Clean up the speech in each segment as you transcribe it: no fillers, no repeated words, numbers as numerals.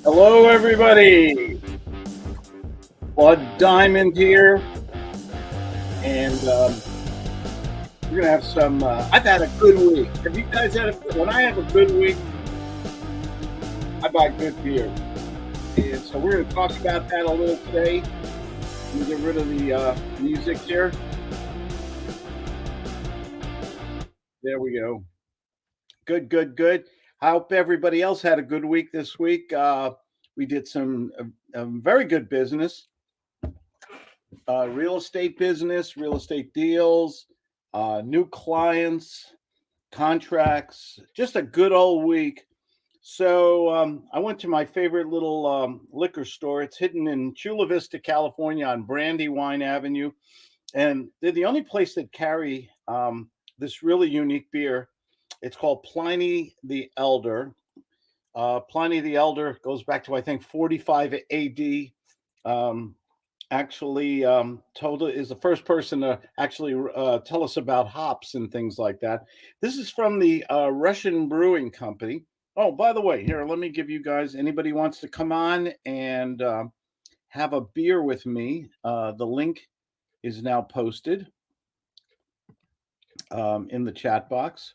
Hello, everybody. Blood Diamond here, and we're gonna have some. I've had a good week. Have you guys had a? When I have a good week, I buy good beer, and so we're gonna talk about that a little today. Let me get rid of the music here. There we go. Good, good, good. I hope everybody else had a good week this week. We did some very good business. Real estate business, real estate deals, new clients, contracts, just a good old week. So I went to my favorite little liquor store. It's hidden in Chula Vista, California on Brandywine Avenue. And they're the only place that carry this really unique beer. It's called Pliny the Elder. Pliny the Elder goes back to, I think, 45 AD. Um, actually told is the first person to actually tell us about hops and things like that. This is from the Russian Brewing Company. Oh, by the way, here, let me give you guys, anybody wants to come on and have a beer with me, the link is now posted in the chat box.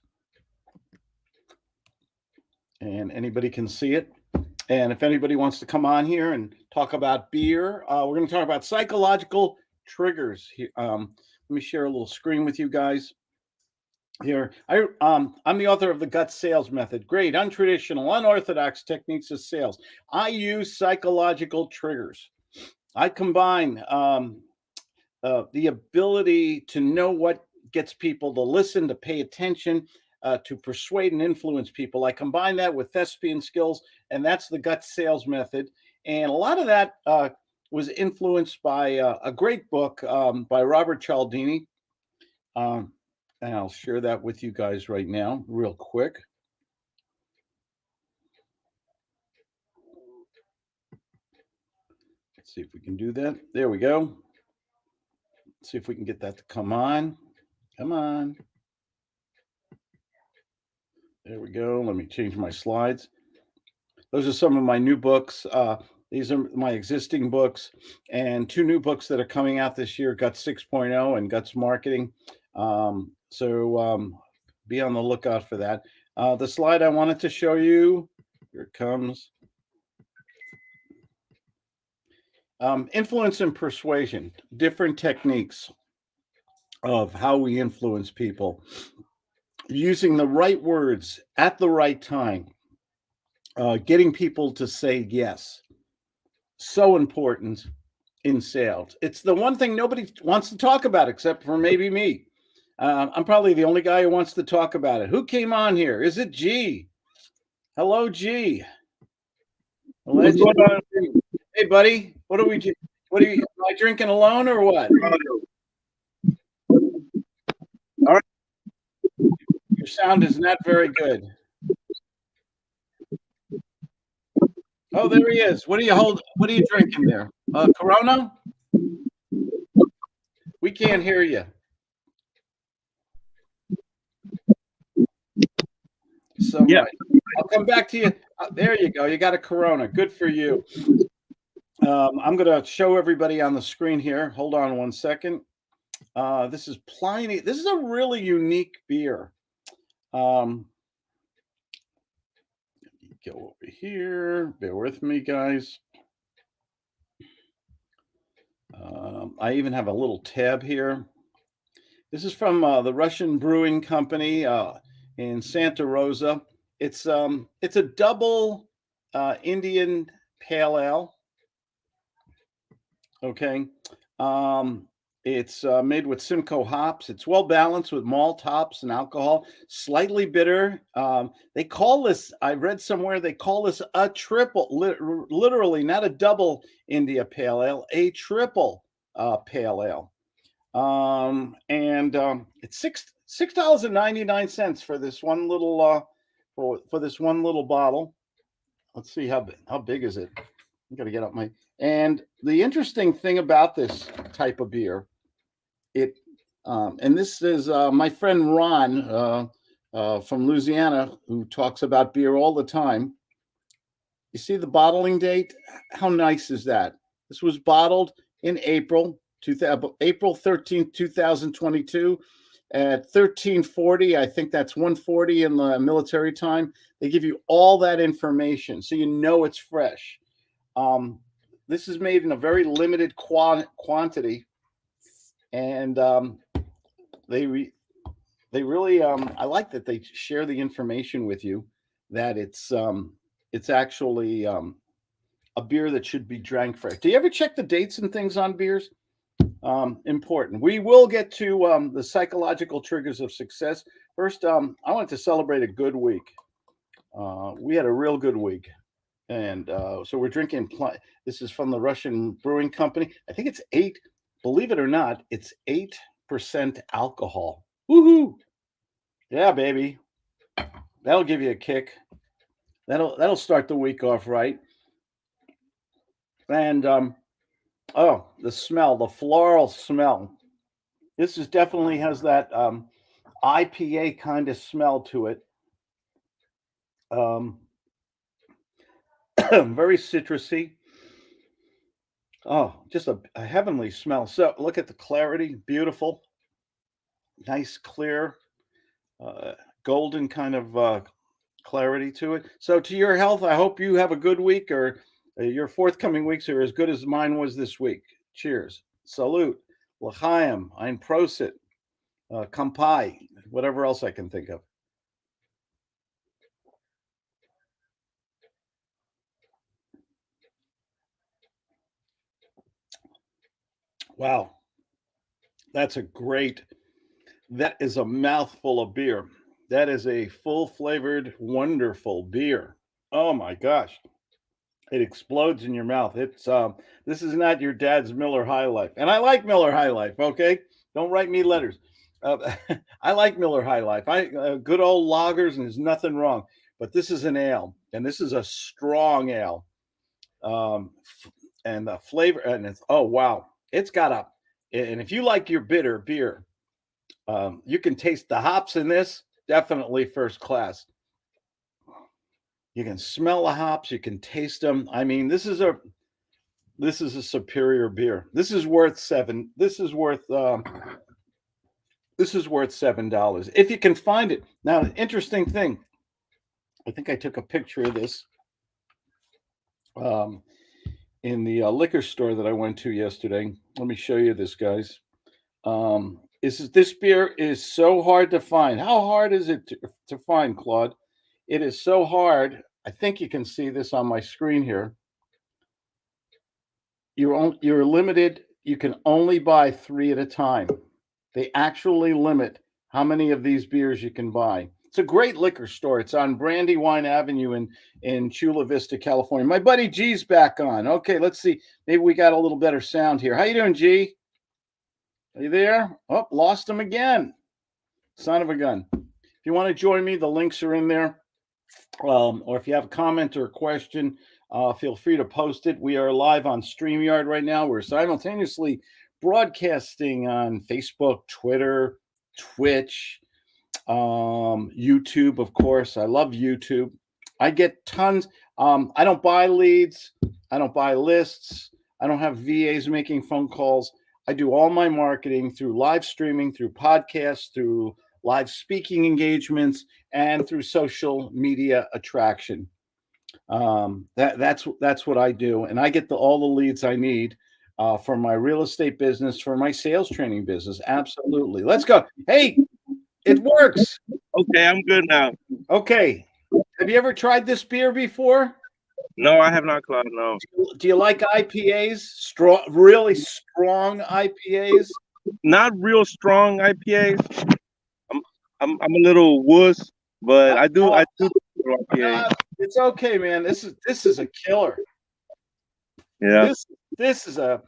And anybody can see it. And if anybody wants to come on here and talk about beer, we're going to talk about psychological triggers. Let me share a little screen with you guys here. I'm the author of The Gut Sales Method. Great, untraditional, unorthodox techniques of sales. I use psychological triggers. I combine the ability to know what gets people to listen, to pay attention, to persuade and influence people. I combine that with thespian skills, and that's the gut sales method. And a lot of that was influenced by a great book by Robert Cialdini. And I'll share that with you guys right now, real quick. Let's see if we can do that. There we go. Let's see if we can get that to come on. Come on. There we go. Let me change my slides. Those are some of my new books. These are my existing books and two new books that are coming out this year, Guts 6.0 and Guts Marketing. So be on the lookout for that. The slide I wanted to show you, here it comes. Influence and persuasion, different techniques of how we influence people. Using the right words at the right time. Getting people to say yes. So important in sales. It's the one thing nobody wants to talk about except for maybe me. I'm probably the only guy who wants to talk about it. Who came on here? Is it G? Hello, G. What's going on? Hey, buddy. What are you? Am I drinking alone or what? All right. Your sound is not very good. Oh, there he is. What are you drinking there? Corona? We can't hear you. So Yeah. I'll come back to you. There you go. You got a Corona. Good for you. I'm going to show everybody on the screen here. Hold on one second. This is Pliny. This is a really unique beer. Let me go over here. Bear with me, guys. I even have a little tab here. This is from the Russian Brewing Company in Santa Rosa. It's a double Indian pale ale. Okay. It's made with Simcoe hops. It's well balanced with malt, hops, and alcohol. Slightly bitter. They call this, I read somewhere, they call this a triple, literally not a double India Pale Ale, a triple Pale Ale. It's $6.99 for this one little for this one little bottle. Let's see how big is it. I got to get up my. And the interesting thing about this type of beer, and this is my friend Ron from Louisiana, who talks about beer all the time. You see the bottling date? How nice is that? This was bottled in April, April 13th, 2022 at 1340. I think that's 140 in the military time. They give you all that information so you know it's fresh. This is made in a very limited quantity, and they really I like that they share the information with you that it's actually a beer that should be drank fresh. Do you ever check the dates and things on beers? Important. We will get to the psychological triggers of success. First, I want to celebrate a good week. We had a real good week. And so we're drinking. This is from the Russian Brewing Company. I think it's 8. Believe it or not, it's 8% alcohol. Woohoo! Yeah, baby. That'll give you a kick. That'll start the week off right. And oh, the smell, the floral smell. This is definitely has that IPA kind of smell to it. Very citrusy. Oh, just a heavenly smell. So look at the clarity, beautiful, nice, clear, golden kind of clarity to it. So to your health, I hope you have a good week, or your forthcoming weeks are as good as mine was this week. Cheers. Salute. L'chaim. Ein prosit. Kampai. Whatever else I can think of. Wow. That is a mouthful of beer. That is a full flavored, wonderful beer. Oh my gosh. It explodes in your mouth. This is not your dad's Miller High Life. And I like Miller High Life, okay? Don't write me letters. I like Miller High Life. Good old lagers, and there's nothing wrong. But this is an ale, and this is a strong ale. And the flavor, and it's, oh wow, it's got a, and if you like your bitter beer, you can taste the hops in this. Definitely first class. You can smell the hops. You can taste them. I mean, this is a superior beer. This is worth $7. This is worth $7 if you can find it. Now, the interesting thing, I think I took a picture of this in the liquor store that I went to yesterday. Let me show you this, guys. This beer is so hard to find. How hard is it to find, Claude? It is so hard. I think you can see this on my screen here. You're limited. You can only buy 3 at a time. They actually limit how many of these beers you can buy. It's a great liquor store. It's on Brandywine Avenue in Chula Vista, California. My buddy G's back on. Okay, let's see. Maybe we got a little better sound here. How you doing, G? Are you there? Oh, lost him again. Son of a gun. If you want to join me, the links are in there. Or if you have a comment or a question, feel free to post it. We are live on StreamYard right now. We're simultaneously broadcasting on Facebook, Twitter, Twitch, YouTube, of course. I love YouTube. I get tons. I don't buy leads. I don't buy lists. I don't have VAs making phone calls. I do all my marketing through live streaming, through podcasts, through live speaking engagements, and through social media attraction. That's what I do, and I get all the leads I need for my real estate business, for my sales training business. Absolutely. Let's go. Hey, it works. Okay, I'm good now. Okay. Have you ever tried this beer before? No, I have not, Claude. No. Do you like IPAs? Really strong IPAs? Not real strong IPAs. I'm a little wuss, but I do IPA. It's okay, man. This is a killer. Yeah. This is a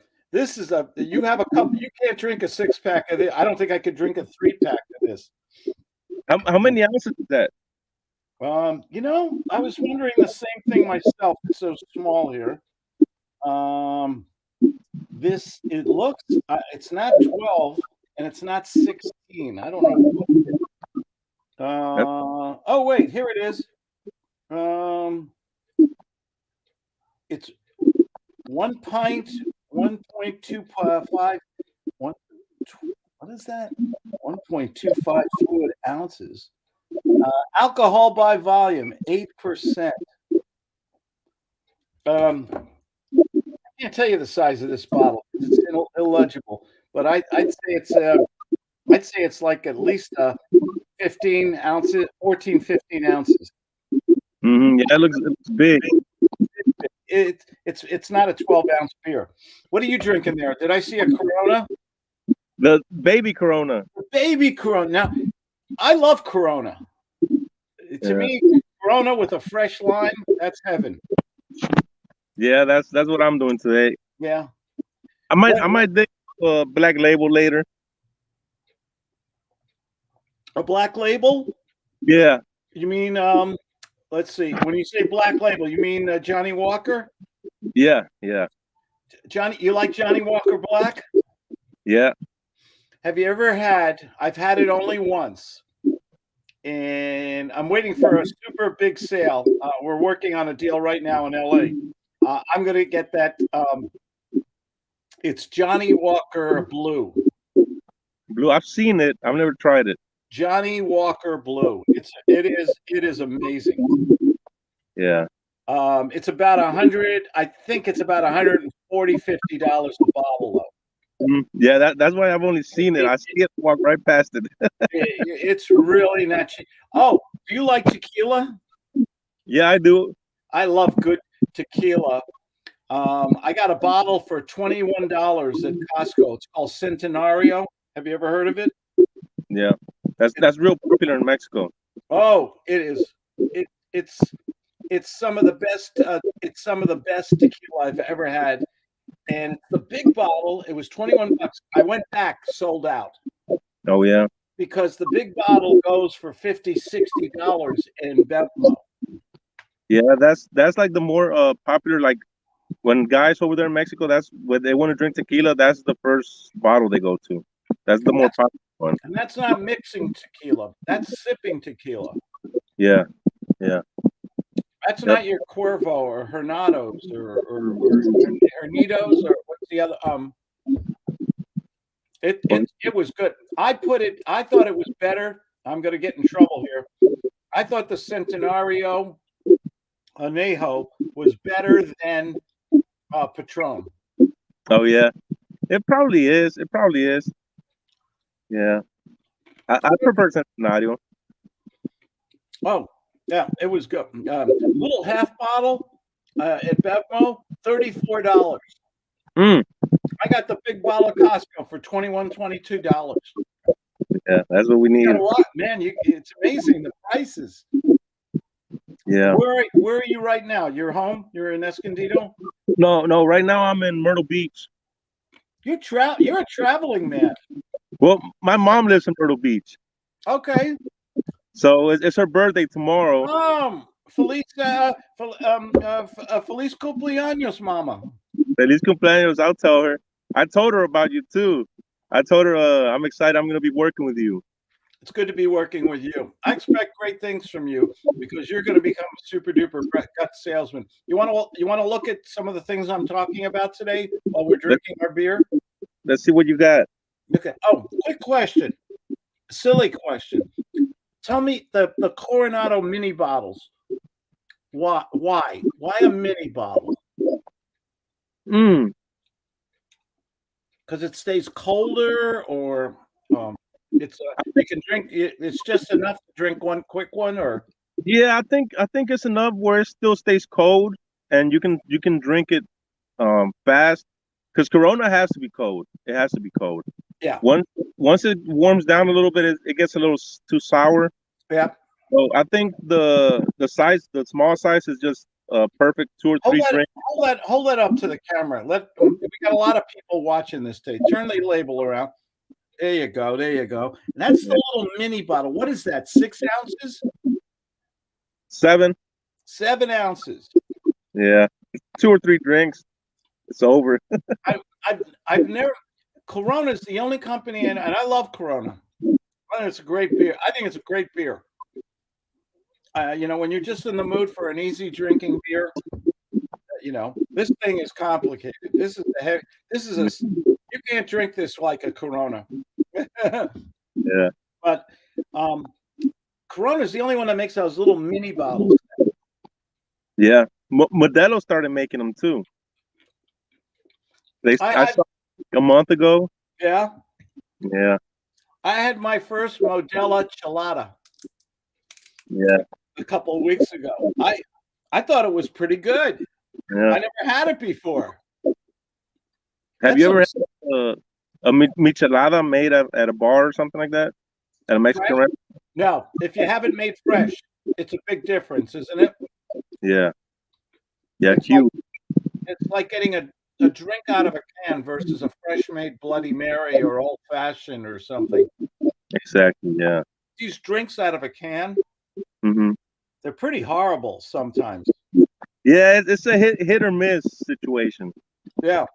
you have a cup. You can't drink a 6-pack of it. I don't think I could drink a 3-pack of this. How many ounces is that? I was wondering the same thing myself. It's so small here. It looks, it's not 12 and it's not 16. I don't know. Oh wait, here it is. 1 pint, 1.25. What is that? 1.25 fluid ounces. Alcohol by volume, 8%. I can't tell you the size of this bottle. It's illegible, but I'd say it's like at least 15 ounces, 14, 15 ounces. Yeah, it looks big. It's not a 12-ounce beer. What are you drinking there? Did I see a Corona? The baby Corona. Baby Corona. Now, I love Corona. To me, Corona with a fresh lime, that's heaven. Yeah, that's what I'm doing today. Yeah. I might dig Black Label later. A Black Label? Yeah. You mean let's see. When you say Black Label, you mean Johnny Walker? Yeah. Johnny, you like Johnny Walker Black? Yeah. Have you ever had? I've had it only once, and I'm waiting for a super big sale. We're working on a deal right now in LA. I'm going to get that. It's Johnny Walker Blue. Blue. I've seen it. I've never tried it. Johnny Walker Blue. It is amazing. Yeah. It's about 100. I think it's about $140, $50 a bottle though. Yeah, that's why I've only seen it. I see it walk right past it. It's really not cheap. Oh, do you like tequila? Yeah, I do. I love good tequila. I got a bottle for $21 at Costco. It's called Centenario. Have you ever heard of it? Yeah, that's real popular in Mexico. Oh, it is. It's some of the best. It's some of the best tequila I've ever had, and it's the big bottle. It was $21. I went back, sold out. Oh yeah. Because the big bottle goes for $50, $60 in Bevmo. Yeah, that's like the more popular. Like when guys over there in Mexico, that's when they want to drink tequila. That's the first bottle they go to. That's the more popular one. And that's not mixing tequila. That's sipping tequila. Yeah. That's not your Cuervo or Hernados or Hernitos or what's the other It was good. I thought it was better. I'm going to get in trouble here. I thought the Centenario Anejo was better than Patron. Oh yeah, it probably is. Yeah, I prefer Centenario. Oh yeah, it was good. Little half bottle at Bevmo, $34. I got the big bottle of Costco for $21, $22. Yeah, that's what we need. You got a lot, man. It's amazing the prices. Yeah. Where are you right now? You're home? You're in Escondido? No. Right now I'm in Myrtle Beach. You're a traveling man. Well, my mom lives in Myrtle Beach. Okay. So it's her birthday tomorrow. Feliz cumpleaños, mama. Feliz cumpleaños. I'll tell her. I told her about you too. I told her I'm excited. I'm going to be working with you. It's good to be working with you. I expect great things from you because you're going to become a super duper gut salesman. You want to look at some of the things I'm talking about today while we're drinking our beer? Let's see what you got. Okay. Oh, quick question. Silly question. Tell me the Coronado mini bottles. Why a mini bottle? Because it stays colder, or you can drink. It's just enough to drink one quick one, or yeah, I think it's enough where it still stays cold and you can drink it fast. Because Corona has to be cold. It has to be cold. Yeah. Once it warms down a little bit, it gets a little too sour. Yeah. So I think the small size is just perfect 2 or 3 drinks. Hold that up to the camera. We got a lot of people watching this today. Turn the label around. There you go. And that's the little mini bottle. What is that? 6 ounces? 7. 7 ounces. Yeah. 2 or 3 drinks. It's over. I've never. Corona is the only company, and I love Corona. It's a great beer. I think it's a great beer. When you're just in the mood for an easy drinking beer, You know, this thing is complicated. This is a heavy. This is a. You can't drink this like a Corona. Yeah. But Corona is the only one that makes those little mini bottles. Yeah. Modelo started making them too. I saw a month ago. Yeah. Yeah. I had my first Modelo Chelada. Yeah. A couple of weeks ago. I thought it was pretty good. Yeah. I never had it before. Have you ever had a michelada made at a bar or something like that? At a Mexican restaurant? No. If you haven't made fresh, it's a big difference, isn't it? Yeah. Yeah, it's like getting a drink out of a can versus a fresh made Bloody Mary or old fashioned or something. Exactly, yeah. These drinks out of a can, mm-hmm. They're pretty horrible sometimes. Yeah, it's a hit or miss situation. Yeah.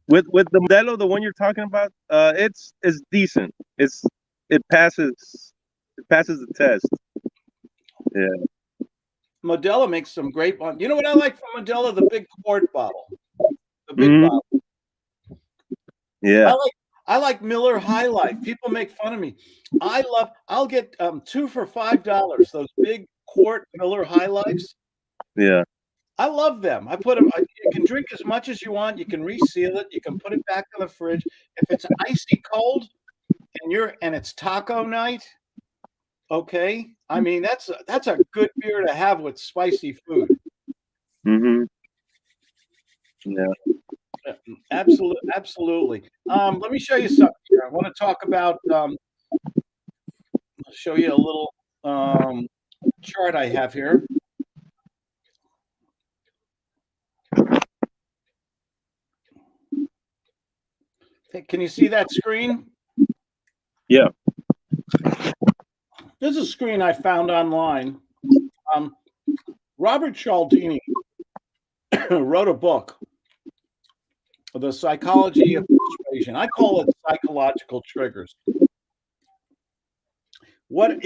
With the Modelo, the one you're talking about, it's decent. It passes the test. Yeah. Modelo makes some great ones. You know what I like from Modelo? The big quart bottle. The big bottle. Yeah. I like Miller High Life. People make fun of me. I'll get 2 for $5. Those big quart Miller High Lifes. Yeah. I love them. I put them. You can drink as much as you want. You can reseal it. You can put it back in the fridge. If it's icy cold and it's taco night, okay. I mean that's a good beer to have with spicy food. Mm-hmm. Yeah. Absolutely. Let me show you something here. I want to talk about. I'll show you a little chart I have here. Can you see that screen? Yeah. This is a screen I found online. Robert Cialdini wrote a book, The Psychology of Persuasion. I call it psychological triggers. What are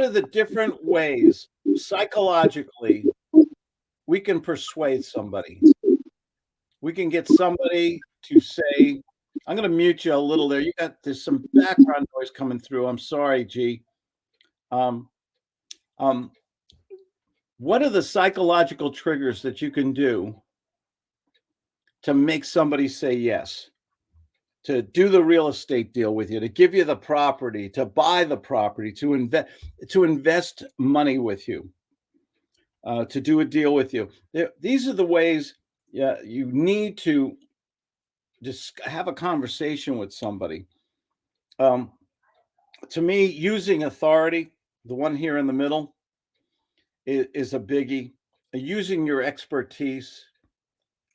the different ways psychologically we can persuade somebody? We can get somebody to say, I'm going to mute you a little there. There's some background noise coming through. I'm sorry, G. What are the psychological triggers that you can do to make somebody say yes, to do the real estate deal with you, to give you the property, to buy the property, to invest money with you, to do a deal with you? These are the ways you need to just have a conversation with somebody. To me, using authority, the one here in the middle, is a biggie. Using your expertise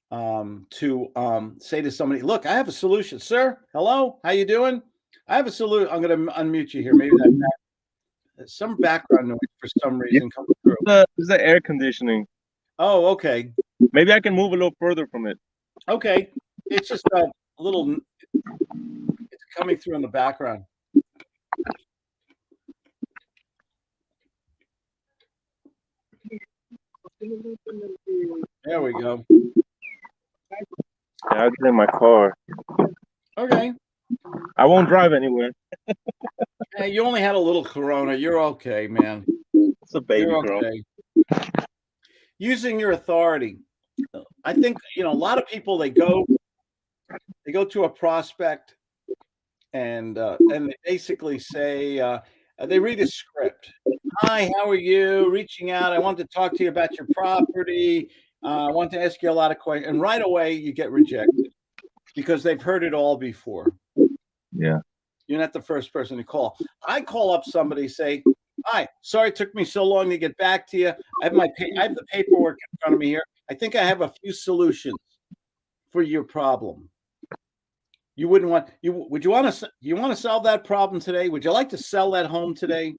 to say to somebody, look, I have a solution. Sir, hello, how you doing? I have a solution. I'm going to unmute you here. Maybe some background noise for some reason coming through. It's the air conditioning. Oh, okay. Maybe I can move a little further from it. Okay. It's just a little, it's coming through in the background. There we go. Yeah, I'll get in my car. Okay. I won't drive anywhere. Hey, you only had a little Corona. You're okay, man. It's a baby girl. Okay. Using your authority. I think, a lot of people, they go to a prospect and they basically say, they read a script. Hi, how are you? Reaching out. I want to talk to you about your property. I want to ask you a lot of questions. And right away, you get rejected because they've heard it all before. Yeah. You're not the first person to call. I call up somebody, say, hi, sorry it took me so long to get back to you. I have the paperwork in front of me here. I think I have a few solutions for your problem. You want to solve that problem today? Would you like to sell that home today?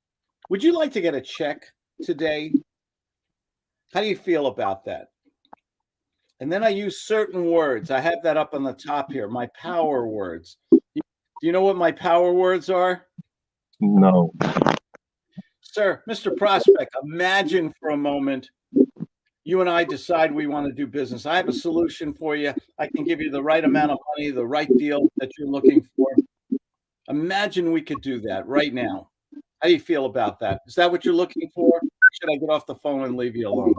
Would you like to get a check today? How do you feel about that? And then I use certain words. I have that up on the top here, my power words. Do you know what my power words are? No. Sir, Mr. Prospect, imagine for a moment you and I decide we want to do business. I have a solution for you. I can give you the right amount of money, the right deal that you're looking for. Imagine we could do that right now. How do you feel about that? Is that what you're looking for? Should I get off the phone and leave you alone?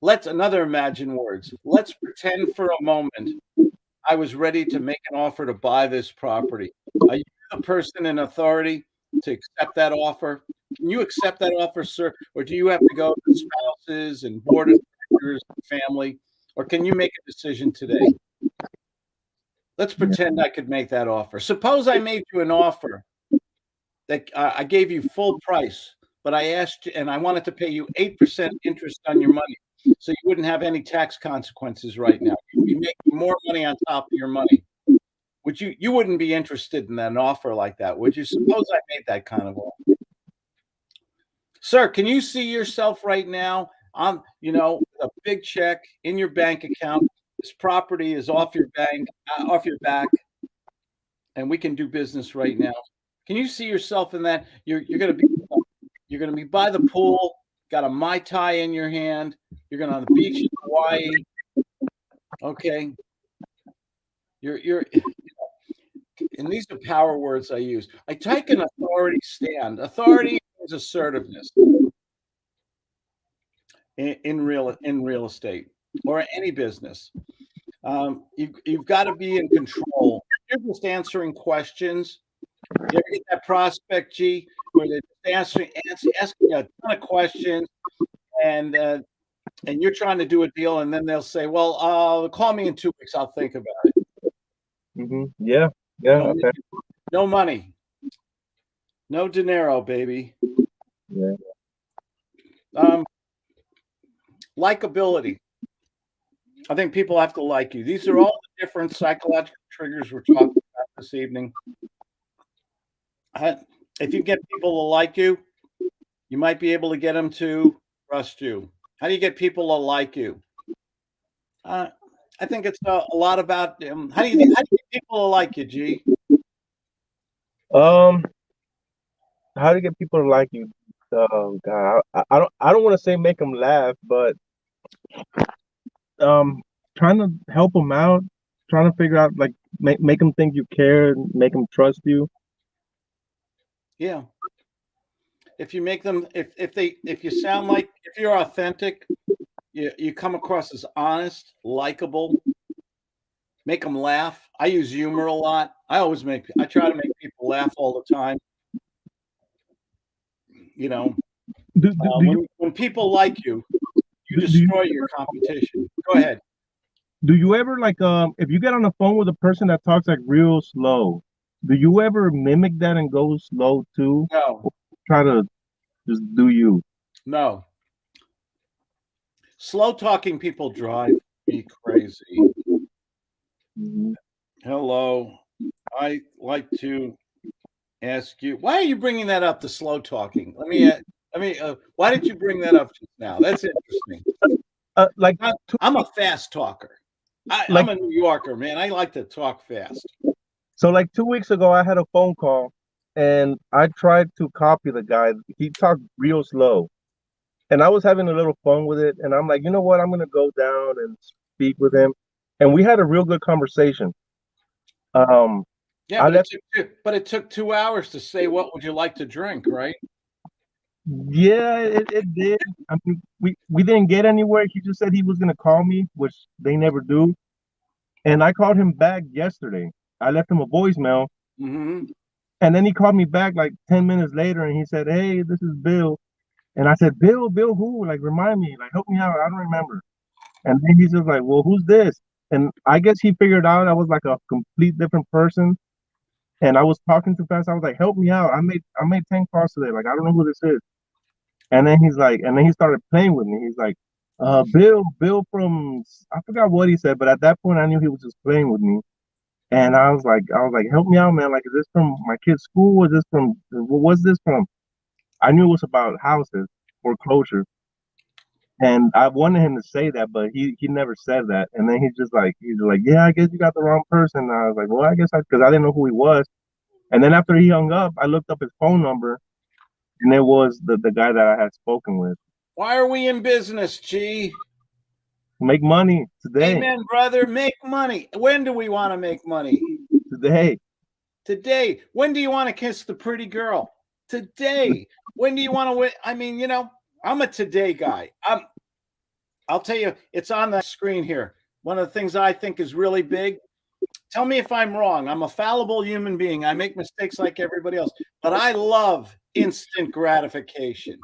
Let's imagine words. Let's pretend for a moment I was ready to make an offer to buy this property. Are you the person in authority to accept that offer? Can you accept that offer, sir? Or do you have to go to spouses and board of directors and family? Or can you make a decision today? Let's pretend I could make that offer. Suppose I made you an offer that I gave you full price, but I asked you, and I wanted to pay you 8% interest on your money, so you wouldn't have any tax consequences right now. You'd be making more money on top of your money. Would you wouldn't be interested in an offer like that, would you? Suppose I made that kind of offer. Sir, can you see yourself right now on, a big check in your bank account? This property is off your back, and we can do business right now. Can you see yourself in that? You're going to be by the pool, got a Mai Tai in your hand. You're going to on the beach in Hawaii. Okay. And these are power words I use. I take an authority stand. Authority is assertiveness in real estate or any business. You've got to be in control. You're just answering questions. You ever get that prospect, G, where they're asking a ton of questions, and you're trying to do a deal, and then they'll say, "Well, call me in 2 weeks. I'll think about it." Mm-hmm. Yeah. Okay. No money, no dinero, baby. Yeah. Likability. I think people have to like you. These are all the different psychological triggers we're talking about this evening. If you get people to like you, you might be able to get them to trust you. How do you get people to like you? I think it's a lot about how do you get people to like you, G? How to get people to like you? Oh God, I don't want to say make them laugh, but trying to help them out, trying to figure out like make them think you care, make them trust you. Yeah. If you make them, if you sound like, if you're authentic, you come across as honest, likable, make them laugh. I use humor a lot. I try to make people laugh all the time. When people like you, you destroy your competition. Go ahead. Do you ever like if you get on the phone with a person that talks like real slow, do you ever mimic that and go slow too? No. Or try to just do you? No. Slow talking people drive me crazy. Mm-hmm. Hello. I like to ask you, why are you bringing that up, the slow talking? Why did you bring that up just now? That's interesting. I'm a fast talker. I'm a New Yorker, man. I like to talk fast. So like 2 weeks ago, I had a phone call and I tried to copy the guy. He talked real slow. And I was having a little fun with it. And I'm like, you know what? I'm going to go down and speak with him. And we had a real good conversation. Yeah, but it took 2 hours to say, what would you like to drink, right? Yeah, it did. I mean, we didn't get anywhere. He just said he was going to call me, which they never do. And I called him back yesterday. I left him a voicemail. Mm-hmm. And then he called me back like 10 minutes later and he said, "Hey, this is Bill." And I said, Bill who? Like, remind me, like, help me out. I don't remember. And then he's just like, well, who's this? And I guess he figured out I was like a complete different person. And I was talking too fast. I was like, help me out. I made 10 calls today. Like, I don't know who this is. And then he started playing with me. He's like, Bill from, I forgot what he said, but at that point I knew he was just playing with me. And I was like, help me out, man. Like, is this from my kid's school? Is this from, what's this from? I knew it was about houses, foreclosure. And I wanted him to say that, but he never said that. And then he's like, yeah, I guess you got the wrong person. And I was like, well, I guess because I didn't know who he was. And then after he hung up, I looked up his phone number, and it was the guy that I had spoken with. Why are we in business, G? Make money today. Amen, brother. Make money. When do we want to make money? Today. Today. When do you want to kiss the pretty girl? Today. When do you want to win? I mean, you know, I'm a today guy. I'll tell you, it's on the screen here. One of the things I think is really big. Tell me if I'm wrong. I'm a fallible human being. I make mistakes like everybody else, but I love instant gratification.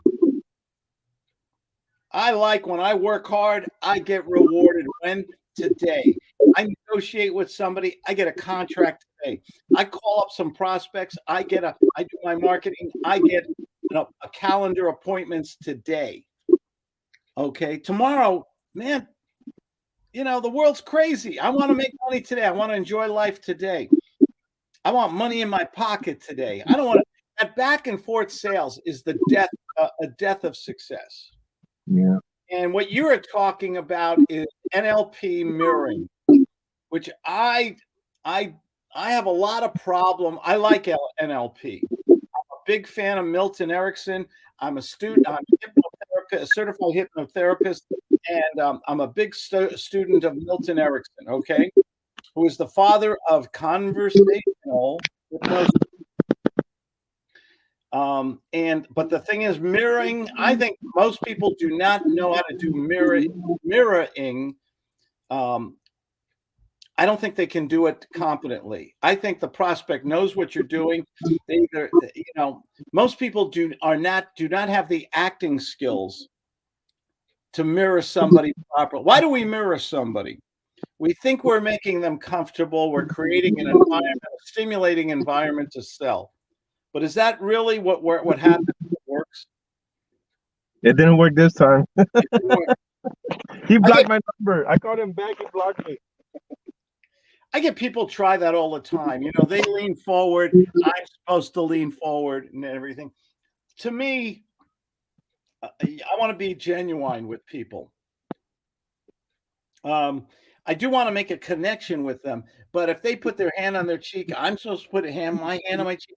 I like when I work hard, I get rewarded. When? Today. I negotiate with somebody, I get a contract today. I call up some prospects, I do my marketing, I get a calendar appointments today. Okay. Tomorrow, man, you know, the world's crazy. I want to make money today. I want to enjoy life today. I want money in my pocket today. I don't want to. That back and forth sales is the death of success. Yeah. And what you are talking about is NLP mirroring, which I have a lot of problem. I like NLP. I'm a big fan of Milton Erickson. I'm a student. I'm a certified hypnotherapist, and I'm a big student of Milton Erickson. Okay, who is the father of conversational hypnosis. But the thing is, mirroring, I think most people do not know how to do mirroring. I don't think they can do it competently. I think the prospect knows what you're doing. They either, you know, most people do not have the acting skills to mirror somebody properly. Why do we mirror somebody? We think we're making them comfortable. We're creating an environment, a stimulating environment to sell. But is that really what happens? It works. It didn't work this time. He blocked my number. I called him back. He blocked me. I get people try that all the time. You know, they lean forward. I'm supposed to lean forward and everything. To me, I want to be genuine with people. I do want to make a connection with them, but if they put their hand on their cheek, I'm supposed to put my hand on my cheek.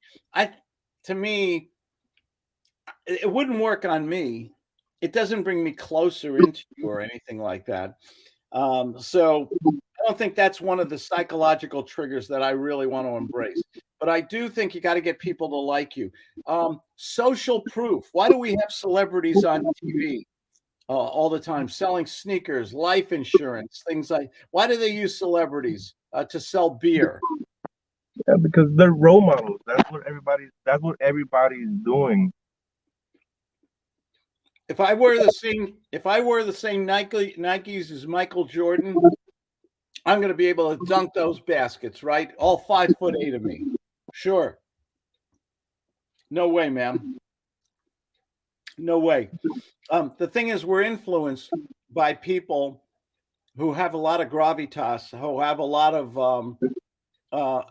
To me, it wouldn't work on me. It doesn't bring me closer into you or anything like that. So I don't think that's one of the psychological triggers that I really want to embrace. But I do think you got to get people to like you. Social proof. Why do we have celebrities on TV all the time selling sneakers, life insurance, things like? Why do they use celebrities to sell beer? Yeah, because they're role models. That's what everybody's doing. If I wear the same Nikes as Michael Jordan, I'm going to be able to dunk those baskets, right? All 5'8" of me. Sure. No way, man. No way. The thing is, we're influenced by people who have a lot of gravitas, who have a lot of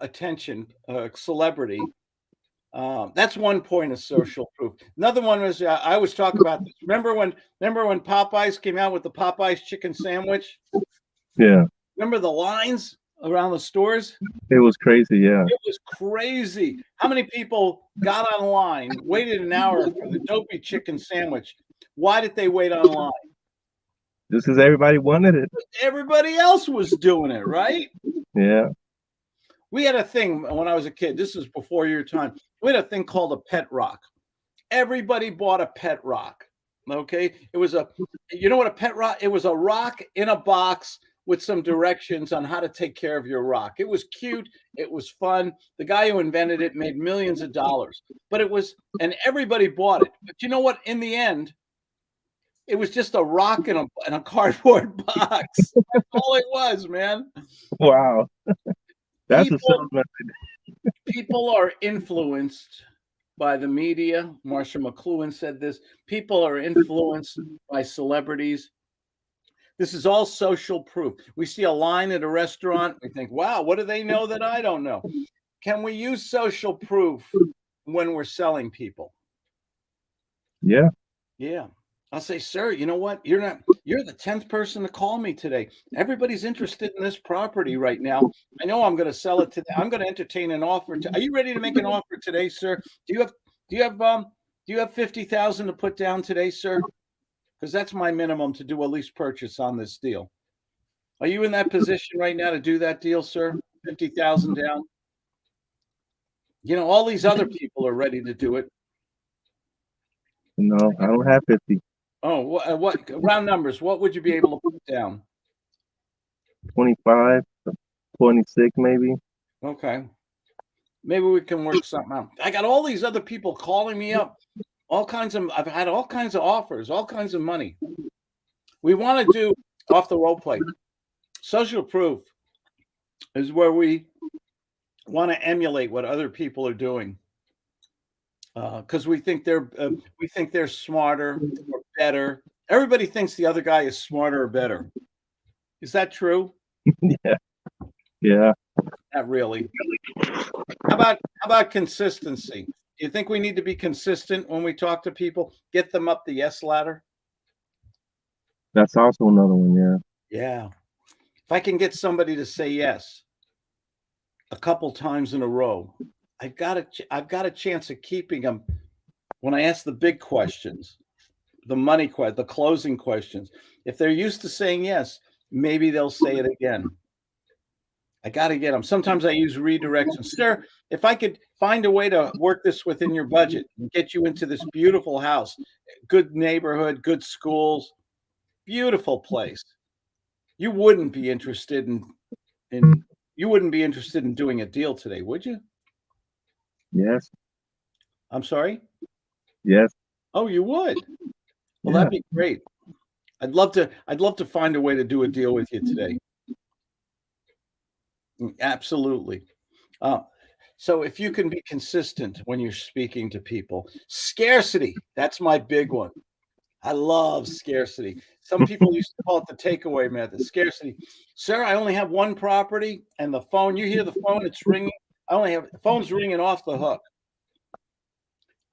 attention, celebrity. That's one point of social proof. Another one was I always talk about this. Remember when Popeyes came out with the Popeyes chicken sandwich? Yeah. Remember the lines around the stores? It was crazy. Yeah. It was crazy. How many people got online, waited an hour for the dopey chicken sandwich? Why did they wait online? Just because everybody wanted it. Everybody else was doing it, right? Yeah. We had a thing when I was a kid. This is before your time. We had a thing called a pet rock. Everybody bought a pet rock. Okay. It was you know what a pet rock? It was a rock in a box with some directions on how to take care of your rock. It was cute. It was fun. The guy who invented it made millions of dollars, and everybody bought it. But you know what? In the end, it was just a rock in a cardboard box. That's all it was, man. Wow. That's a salesman. People are influenced by the media. Marsha McLuhan said this. People are influenced by celebrities. This is all social proof. We see a line at a restaurant. We think, wow, what do they know that I don't know? Can we use social proof when we're selling people? Yeah. Yeah. I'll say, sir, you know what? You're the 10th person to call me today. Everybody's interested in this property right now. I know I'm going to sell it today. I'm going to entertain an offer. Are you ready to make an offer today, sir? Do you have 50,000 to put down today, sir? because that's my minimum to do a lease purchase on this deal. Are you in that position right now to do that deal, sir? 50,000 down? You know, all these other people are ready to do it. No, I don't have 50. Oh, what round numbers? What would you be able to put down? 25, 26 maybe. Okay. Maybe we can work something out. I got all these other people calling me up. I've had all kinds of offers, all kinds of money. We want to do off the role play. Social proof is where we want to emulate what other people are doing. Because we think they're smarter or better. Everybody thinks the other guy is smarter or better. Is that true? Yeah. Yeah. Not really. How about consistency? Do you think we need to be consistent when we talk to people? Get them up the yes ladder? That's also another one, yeah. Yeah. If I can get somebody to say yes a couple times in a row, I've got a chance of keeping them when I ask the big questions, the money question, the closing questions. If they're used to saying yes, maybe they'll say it again. I got to get them. Sometimes I use redirection. Sir, if I could find a way to work this within your budget and get you into this beautiful house, good neighborhood, good schools, beautiful place, you wouldn't be interested in doing a deal today, would you? Yes. I'm sorry? Yes. Oh, you would? Well, Yeah. that'd be great. I'd love to find a way to do a deal with you today. Absolutely. So if you can be consistent when you're speaking to people, scarcity, that's my big one. I love scarcity. Some people used to call it the takeaway method. Scarcity. Sir, I only have one property, and the phone, you hear the phone, it's ringing. The phone's ringing off the hook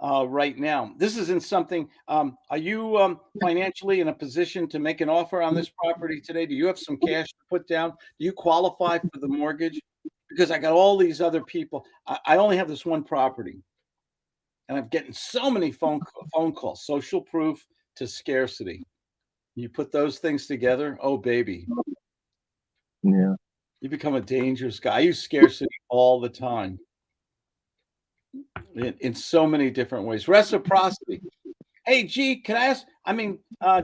right now. This isn't something, are you financially in a position to make an offer on this property today? Do you have some cash to put down? Do you qualify for the mortgage? Because I got all these other people. I only have this one property. And I'm getting so many phone calls, social proof to scarcity. You put those things together, oh baby. Yeah. You become a dangerous guy. I use scarcity all the time in so many different ways. Reciprocity. Hey, G, can I ask?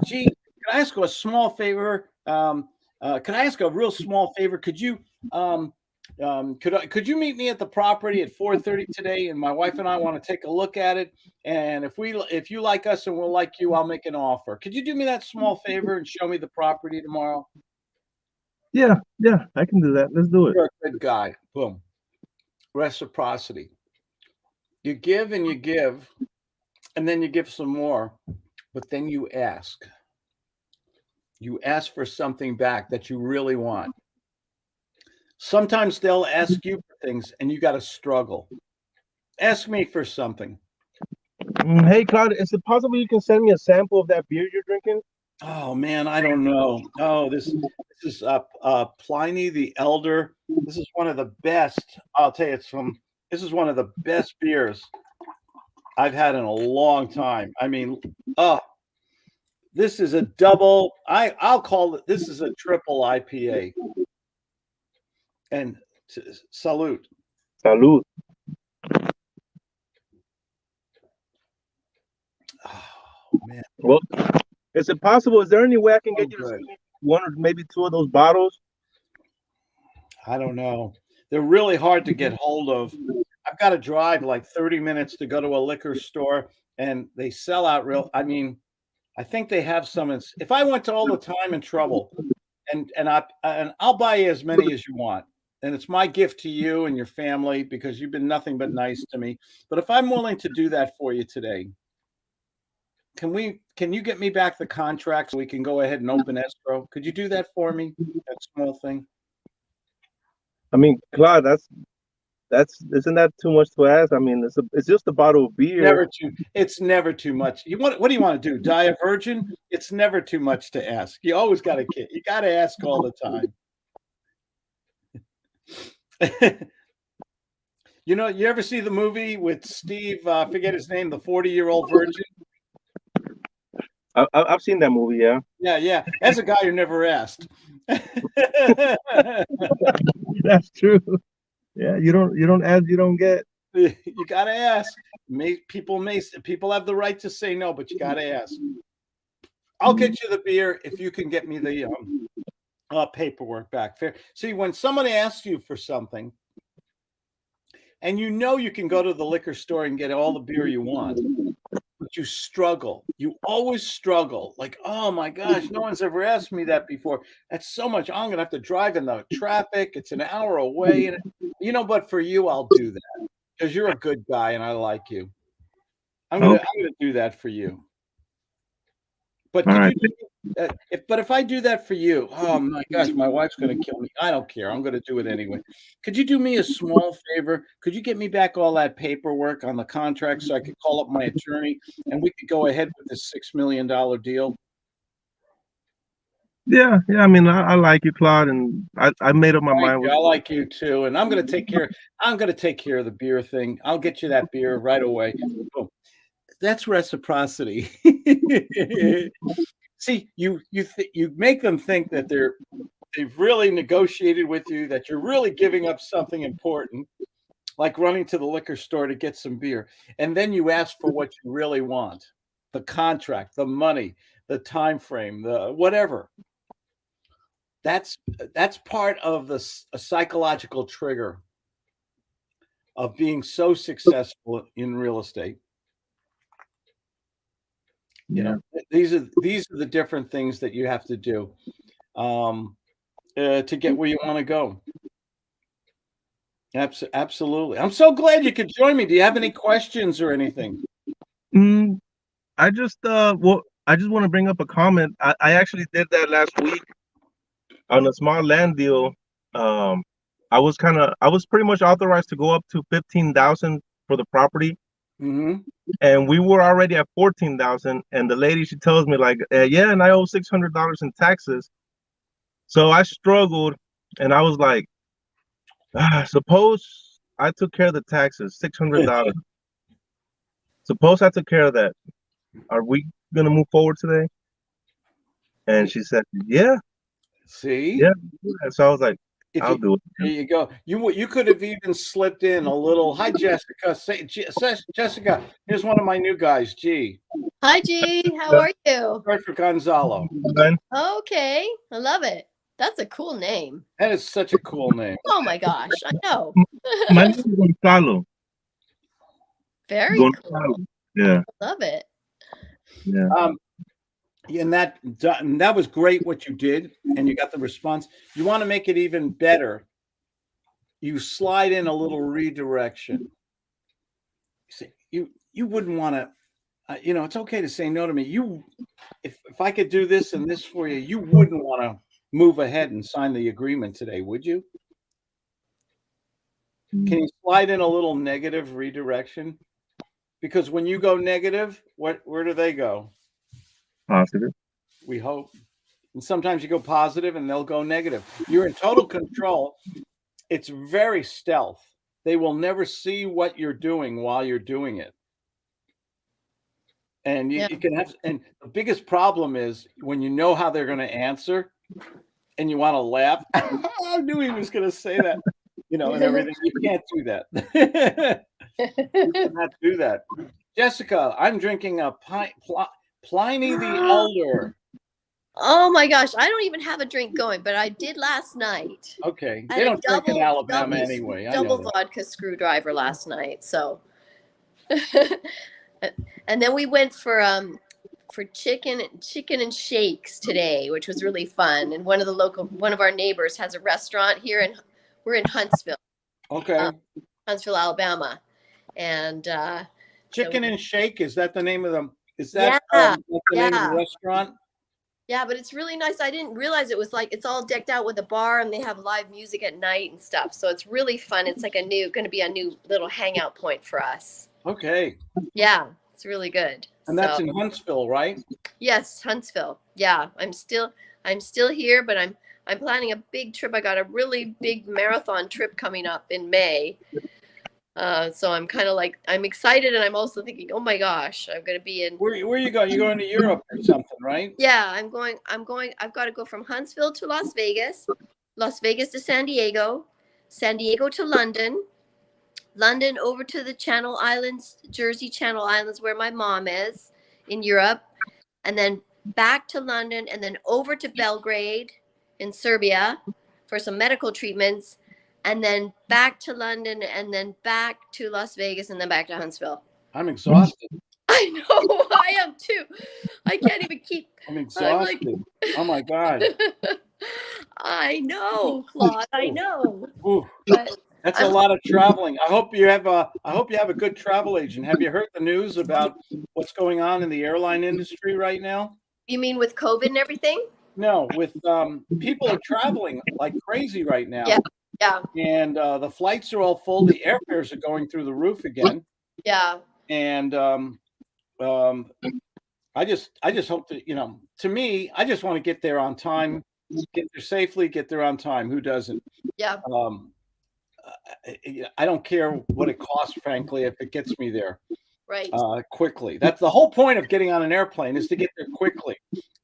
G, can I ask a small favor? Can I ask a real small favor? Could you could you meet me at the property at 4:30 today? And my wife and I want to take a look at it. And if you like us and we'll like you, I'll make an offer. Could you do me that small favor and show me the property tomorrow? Yeah, I can do that. Let's do it. You're a good guy. Boom. Reciprocity. You give and you give, and then you give some more, but then you ask. You ask for something back that you really want. Sometimes they'll ask you for things and you got to struggle. Ask me for something. Hey, Claude, is it possible you can send me a sample of that beer you're drinking? Oh man, I don't know. Oh, this is Pliny the Elder. This is one of the best. I'll tell you, this is one of the best beers I've had in a long time. I mean, this is a double. I'll call it. This is a triple IPA. And salute. Salud. Oh man. Well, is it possible? Is there any way I can get you to Good. send me one or maybe two of those bottles? I don't know. They're really hard to get hold of. I've got to drive like 30 minutes to go to a liquor store, and they sell out real. I mean, I think they have some. If I went to all the time and trouble, and I'll buy you as many as you want, and it's my gift to you and your family because you've been nothing but nice to me. But if I'm willing to do that for you today, can you get me back the contract so we can go ahead and open escrow? Could you do that for me? That small thing. I mean, Claude, that's isn't that too much to ask? I mean, it's just a bottle of beer. It's never too much. What do you want to do? Die a virgin? It's never too much to ask. You always got to kid. You got to ask all the time. You know, you ever see the movie with Steve? Forget his name. The 40-year-old virgin. I've seen that movie. Yeah. Yeah. As a guy who never asked. That's true. Yeah, you don't ask, you don't get. You gotta ask. People have the right to say no, but you gotta ask. I'll get you the beer if you can get me the paperwork back. Fair. See, when someone asks you for something, and you know you can go to the liquor store and get all the beer you want, but you struggle. You always struggle. Like, oh my gosh, no one's ever asked me that before. That's so much. I'm gonna have to drive in the traffic. It's an hour away, and but for you, I'll do that because you're a good guy and I like you. I'm gonna do that for you. But could you? If I do that for you, oh my gosh, my wife's gonna kill me. I don't care. I'm gonna do it anyway. Could you do me a small favor? Could you get me back all that paperwork on the contract so I could call up my attorney and we could go ahead with this $6 million deal? Yeah. I mean, I like you, Claude, and I made up my mind. I like you too, and I'm gonna take care. I'm gonna take care of the beer thing. I'll get you that beer right away. Boom. That's reciprocity. See, you make them think that they've really negotiated with you, that you're really giving up something important, like running to the liquor store to get some beer, and then you ask for what you really want: the contract, the money, the time frame, the whatever. That's part of the psychological trigger of being so successful in real estate. These are the different things that you have to do to get where you want to go. Absolutely. I'm so glad you could join me. Do you have any questions or anything? I just want to bring up a comment. I actually did that last week on a small land deal. I was pretty much authorized to go up to 15,000 for the property. Mm-hmm. And we were already at 14,000, and the lady, she tells me like, yeah, and I owe $600 in taxes. So I struggled, and I was like, suppose I took care of the taxes, $600. Suppose I took care of that. Are we gonna move forward today? And she said, yeah. See? Yeah. So I was like, I'll do it. There you go. You could have even slipped in a little. Hi, Jessica. Jessica, here's one of my new guys, G. Hi, G. How are you? For Gonzalo. Okay, I love it. That's a cool name. That is such a cool name. Oh my gosh, I know. My name is Gonzalo. Very cool. Yeah. I love it. Yeah. And that was great what you did, and you got the response. You want to make it even better. You slide in a little redirection. See, you wouldn't want to. It's okay to say no to me. If I could do this and this for you, you wouldn't want to move ahead and sign the agreement today, would you? Can you slide in a little negative redirection? Because when you go negative, where do they go? Positive. We hope. And sometimes you go positive and they'll go negative. You're in total control. It's very stealth. They will never see what you're doing while you're doing it. And you can have, and the biggest problem is when you know how they're going to answer and you want to laugh. I knew he was going to say that, and everything. You can't do that. You cannot do that. Jessica, I'm drinking a Pliny the Elder. Oh my gosh, I don't even have a drink going, but I did last night. Okay, they don't drink in Alabama anyway. Double vodka screwdriver last night, so. And then we went for chicken and shakes today, which was really fun. And one of our neighbors has a restaurant here, and we're in Huntsville. Okay. Huntsville, Alabama, and Chicken and Shake, is that the name of them? Is that the name of the restaurant? Yeah, but it's really nice. I didn't realize it was like it's all decked out with a bar, and they have live music at night and stuff. So it's really fun. It's like going to be a new little hangout point for us. Okay. Yeah, it's really good. And that's in Huntsville, right? Yes, Huntsville. Yeah, I'm still here, but I'm planning a big trip. I got a really big marathon trip coming up in May. So I'm kind of like, I'm excited, and I'm also thinking, oh my gosh, I'm going to be in. Where you going? You're going to Europe or something, right? Yeah, I'm going. I've got to go from Huntsville to Las Vegas, Las Vegas to San Diego to London, London over to the Channel Islands, Jersey Channel Islands, where my mom is in Europe, and then back to London, and then over to Belgrade in Serbia for some medical treatments, and then back to London, and then back to Las Vegas, and then back to Huntsville. I'm exhausted. I know, I am too. I can't even keep. I'm exhausted. Oh my God. I know, Claude. I know. Ooh, But that's a lot of traveling. I hope you have a good travel agent. Have you heard the news about what's going on in the airline industry right now? you mean with COVID and everything? No, with people are traveling like crazy right now. Yeah. Yeah. And the flights are all full. The airfares are going through the roof again. Yeah. And I just hope that, to me, I just want to get there on time, get there safely, get there on time. Who doesn't? Yeah. I don't care what it costs, frankly, if it gets me there Right. quickly. That's the whole point of getting on an airplane, is to get there quickly.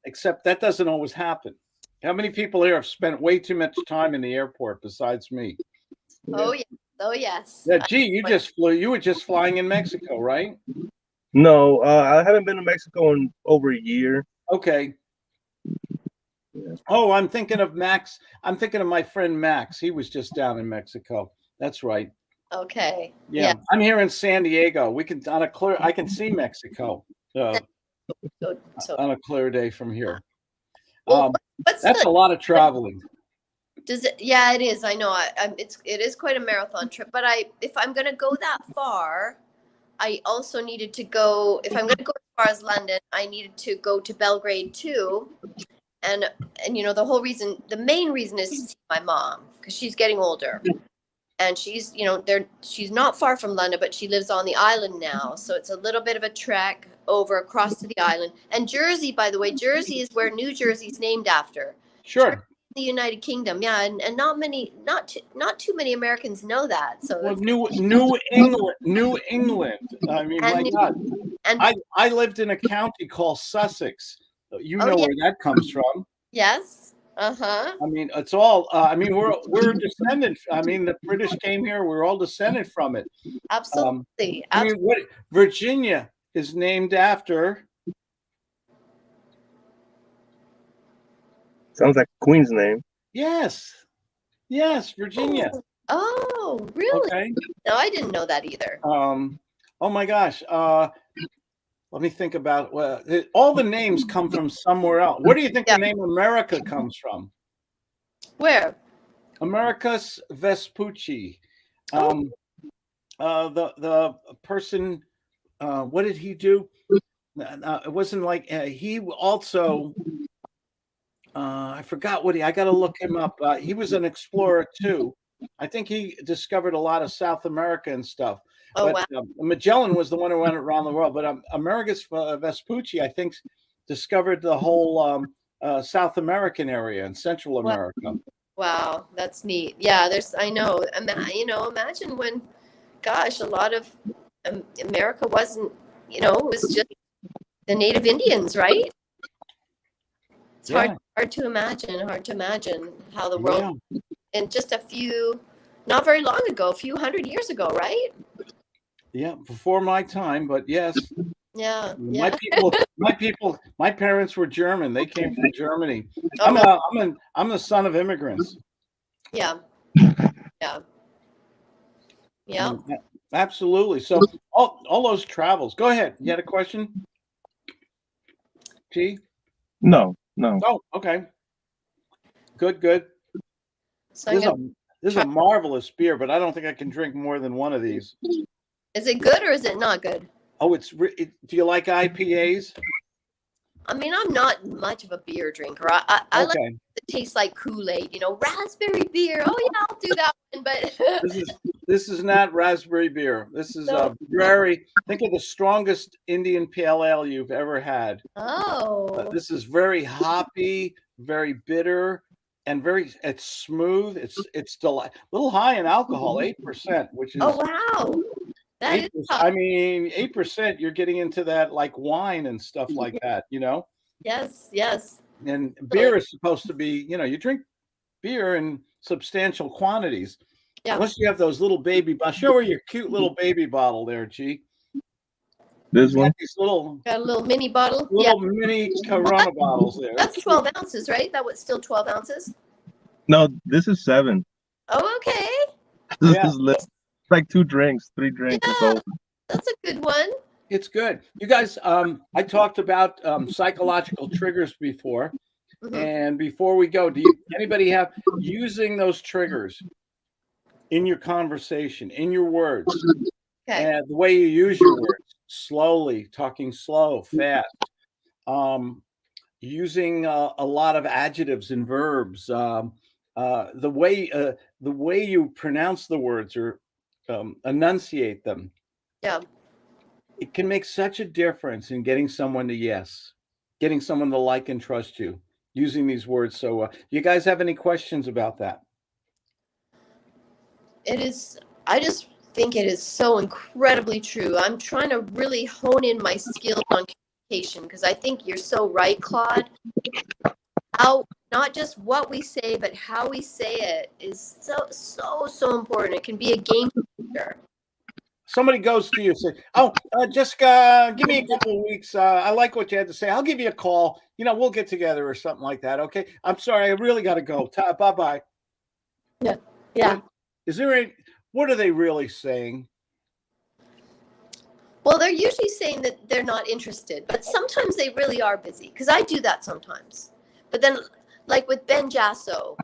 Except that doesn't always happen. How many people here have spent way too much time in the airport besides me? Oh yes. Oh yes. Yeah, gee, you just flew. You were just flying in Mexico, right? No, I haven't been to Mexico in over a year. Okay. Yeah. Oh, I'm thinking of Max. I'm thinking of my friend Max. He was just down in Mexico. That's right. Okay. Yeah. I'm here in San Diego. I can see Mexico So on a clear day from here. well, That's a lot of traveling. does it? Yeah, it is. I know. It is quite a marathon trip. But if I'm going to go that far, I also needed to go. If I'm going to go as far as London, I needed to go to Belgrade too. And the main reason is to see my mom, because she's getting older, and she's not far from London, but she lives on the island now, so it's a little bit of a trek over across to the island. And Jersey, by the way, Jersey is where New Jersey's named after. Sure. The United Kingdom, yeah, and not too many Americans know that. So well, New England. I mean, my God, and I lived in a county called Sussex. You know where that comes from. Yes. Uh-huh. I mean, it's all. I mean, we're descendant. I mean, the British came here. We're all descended from it. Absolutely. I mean, what Virginia is named after? Sounds like a Queen's name. Yes, Virginia. Oh, really? Okay. No, I didn't know that either. Oh my gosh. Let me think about. Well, all the names come from somewhere else. Where do you think the name America comes from? Where? Americus Vespucci. The person. What did he do? It wasn't like he also. I forgot what I got to look him up. He was an explorer too. I think he discovered a lot of South America and stuff. Oh, but wow. Magellan was the one who went around the world. But Americus Vespucci, I think, discovered the whole South American area and Central America. Wow, that's neat. Yeah, I know. Imagine when, gosh, a lot of America wasn't, it was just the Native Indians, right? It's hard to imagine how the world, in just not very long ago, a few hundred years ago, right? Yeah, before my time, but yes. Yeah. My parents were German. They came from Germany. Oh, I'm the son of immigrants. Yeah. Absolutely. So all those travels. Go ahead. You had a question? G? No. Oh, okay. Good. So this is a marvelous beer, but I don't think I can drink more than one of these. Is it good or is it not good? Oh, do you like IPAs? I mean, I'm not much of a beer drinker. I like it to taste like Kool-Aid, raspberry beer. Oh yeah, I'll do that one. But this is not raspberry beer. This is think of the strongest Indian pale ale you've ever had. Oh. This is very hoppy, very bitter. and it's smooth. It's a little high in alcohol, 8%, which is Oh wow, that is 8%. tough. I mean, 8%. You're getting into that like wine and stuff like that, you know. Yes, yes. And Totally. beer is supposed to be, you know, you drink beer in substantial quantities. Yeah. Unless you have those little baby bottles. Show her your cute little baby bottle there, G. This He's got one? these little Got a little mini bottle. Yeah. mini Corona bottles there. That's 12 ounces, right? That was still 12 ounces. No, this is 7. Oh, okay. This Yeah. is it's like 3 drinks. It's Yeah, over. that's a good one. It's good. You guys, I talked about psychological triggers before. Mhm. And before we go, anybody have using those triggers in your conversation, in your words, Okay. and the way you use your words, slowly, talking slow, fast, using a lot of adjectives and verbs, the way you pronounce the words or enunciate them. Yeah. It can make such a difference in getting someone to yes, getting someone to like and trust you using these words. So, do you guys have any questions about that? It is. I just think it is so incredibly true. I'm trying to really hone in my skills on communication because I think you're so right, Claude. How not just what we say, but how we say it is so important. It can be a game changer. Somebody goes to you and say, "Oh, Jessica, give me a couple of weeks. I like what you had to say. I'll give you a call. You know, we'll get together or something like that. Okay? I'm sorry, I really got to go. Bye bye." Yeah. Yeah. Is there any? What are they really saying? Well, they're usually saying that they're not interested, but sometimes they really are busy because I do that sometimes. But then, like with Ben Jasso,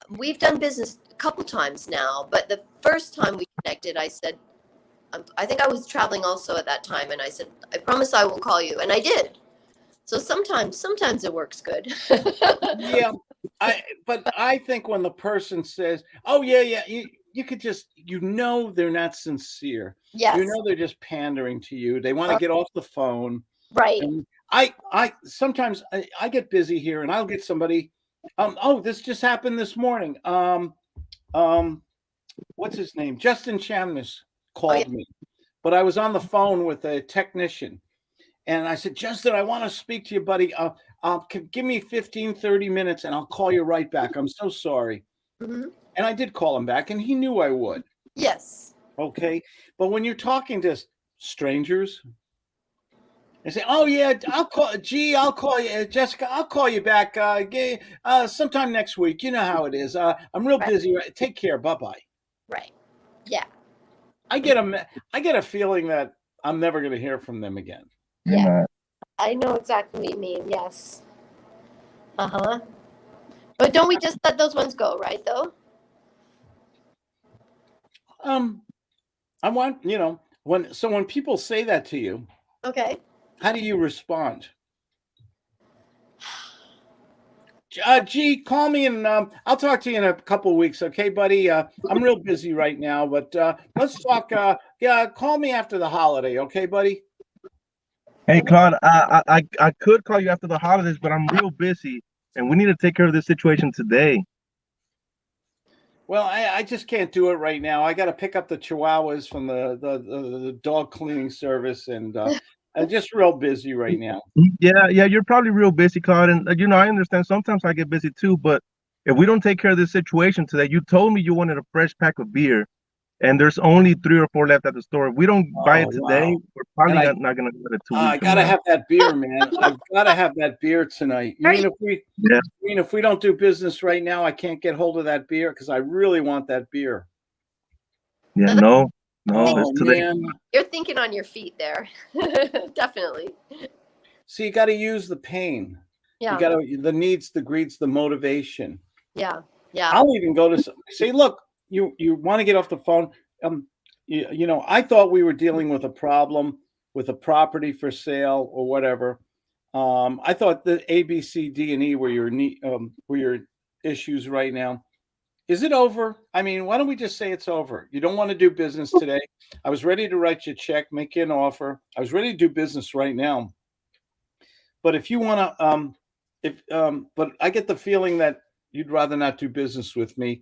we've done business a couple times now, but the first time we connected, I said, I think I was traveling also at that time, and I said, I promise I will call you, and I did. So sometimes it works good. Yeah, but I think when the person says, "Oh yeah," you could just, you know, they're not sincere. Yes. You know, they're just pandering to you. They want to get off the phone. Right. And I sometimes I get busy here, and I'll get somebody. Oh, this just happened this morning. What's his name? Justin Chamness called me, but I was on the phone with a technician, and I said, Justin, I want to speak to you, buddy. Give me 15, 30 minutes, and I'll call you right back. I'm so sorry. Mm-hmm. And I did call him back, and he knew I would. Yes. Okay, but when you're talking to strangers, and say, "Oh yeah, I'll call. Gee, I'll call you, Jessica. I'll call you back. Sometime next week. You know how it is. I'm real busy. Take care. Bye bye." Right. Yeah. I get a feeling that I'm never going to hear from them again. Yeah. I know exactly what you mean. Yes. Uh-huh. But don't we just let those ones go, right? Though. I want, you know, when people say that to you. Okay. How do you respond? Gee, call me and I'll talk to you in a couple of weeks, okay, buddy? I'm real busy right now, but let's talk. Yeah, call me after the holiday, okay, buddy? Hey, Claude, I could call you after the holidays, but I'm real busy, and we need to take care of this situation today. Well, I just can't do it right now. I got to pick up the Chihuahuas from the dog cleaning service, and I'm just real busy right now. Yeah, you're probably real busy, Claude, and you know, I understand. Sometimes I get busy too, but if we don't take care of this situation today, you told me you wanted a fresh pack of beer, and there's only 3 or 4 left at the store. If we don't buy it today, Wow. we're probably not going to get it 2 weeks. I gotta have that beer, man. I've gotta have that beer tonight. You mean if we don't do business right now, I can't get hold of that beer because I really want that beer. Yeah, no, Oh today. man, you're thinking on your feet there. Definitely. So you got to use the pain. Yeah. You got to the needs, the greeds, the motivation. Yeah. Yeah. I'll even go to say, look, you want to get off the phone. You know, I thought we were dealing with a problem with a property for sale or whatever. I thought the A, B, C, D, and E were your issues right now. Is it over? I mean, why don't we just say it's over? You don't want to do business today. I was ready to write you a check, make you an offer. I was ready to do business right now. But if you want to, but I get the feeling that you'd rather not do business with me.